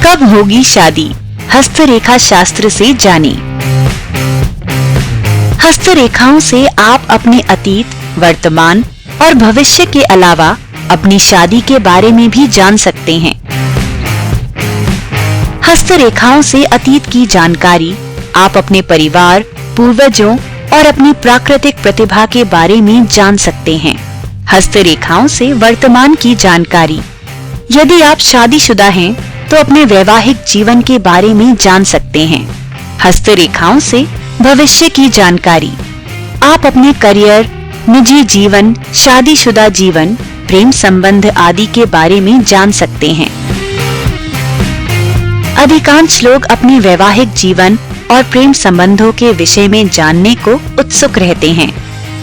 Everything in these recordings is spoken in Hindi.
कब होगी शादी, हस्तरेखा शास्त्र से जानें। हस्तरेखाओं से आप अपने अतीत, वर्तमान और भविष्य के अलावा अपनी शादी के बारे में भी जान सकते हैं। हस्तरेखाओं से अतीत की जानकारी, आप अपने परिवार, पूर्वजों और अपनी प्राकृतिक प्रतिभा के बारे में जान सकते हैं। हस्तरेखाओं से वर्तमान की जानकारी, यदि आप शादीशुदा हैं तो अपने वैवाहिक जीवन के बारे में जान सकते हैं। हस्तरेखाओं से भविष्य की जानकारी, आप अपने करियर, निजी जीवन, शादीशुदा जीवन, प्रेम संबंध आदि के बारे में जान सकते हैं। अधिकांश लोग अपने वैवाहिक जीवन और प्रेम संबंधों के विषय में जानने को उत्सुक रहते हैं।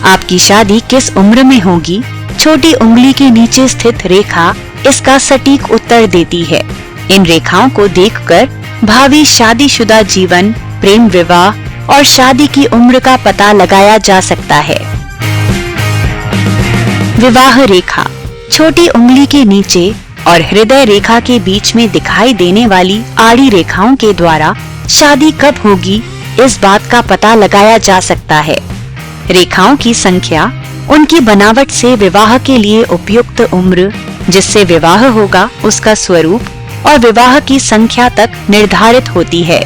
आपकी शादी किस उम्र में होगी, छोटी उंगली के नीचे स्थित रेखा इसका सटीक उत्तर देती है। इन रेखाओं को देखकर भावी शादीशुदा जीवन, प्रेम विवाह और शादी की उम्र का पता लगाया जा सकता है। विवाह रेखा, छोटी उंगली के नीचे और हृदय रेखा के बीच में दिखाई देने वाली आड़ी रेखाओं के द्वारा शादी कब होगी इस बात का पता लगाया जा सकता है। रेखाओं की संख्या उनकी बनावट से विवाह के लिए उपयुक्त उम्र, जिससे विवाह होगा, उसका स्वरूप और विवाह की संख्या तक निर्धारित होती है।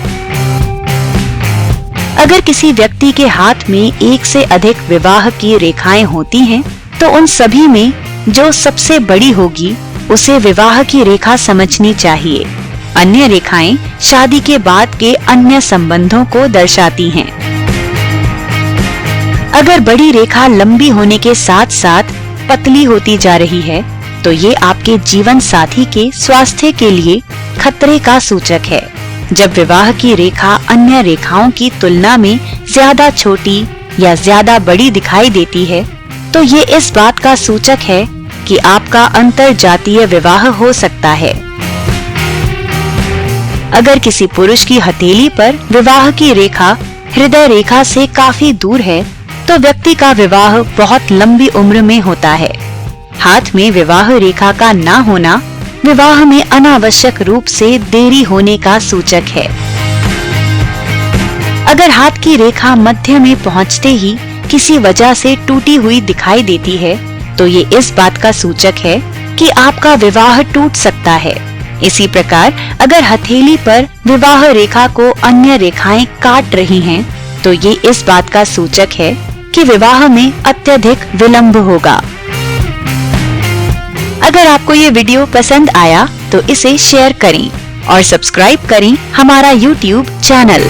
अगर किसी व्यक्ति के हाथ में एक से अधिक विवाह की रेखाएं होती हैं, तो उन सभी में जो सबसे बड़ी होगी उसे विवाह की रेखा समझनी चाहिए। अन्य रेखाएं शादी के बाद के अन्य संबंधों को दर्शाती हैं। अगर बड़ी रेखा लंबी होने के साथ साथ पतली होती जा रही है, तो ये आपके जीवन साथी के स्वास्थ्य के लिए खतरे का सूचक है। जब विवाह की रेखा अन्य रेखाओं की तुलना में ज्यादा छोटी या ज्यादा बड़ी दिखाई देती है, तो ये इस बात का सूचक है कि आपका अंतरजातीय विवाह हो सकता है। अगर किसी पुरुष की हथेली पर विवाह की रेखा हृदय रेखा से काफी दूर है, तो व्यक्ति का विवाह बहुत लंबी उम्र में होता है। हाथ में विवाह रेखा का ना होना विवाह में अनावश्यक रूप से देरी होने का सूचक है। अगर हाथ की रेखा मध्य में पहुंचते ही किसी वजह से टूटी हुई दिखाई देती है, तो ये इस बात का सूचक है कि आपका विवाह टूट सकता है। इसी प्रकार अगर हथेली पर विवाह रेखा को अन्य रेखाएं काट रही हैं, तो ये इस बात का सूचक है कि विवाह में अत्यधिक विलंब होगा। अगर आपको ये वीडियो पसंद आया तो इसे शेयर करें और सब्सक्राइब करें हमारा YouTube चैनल।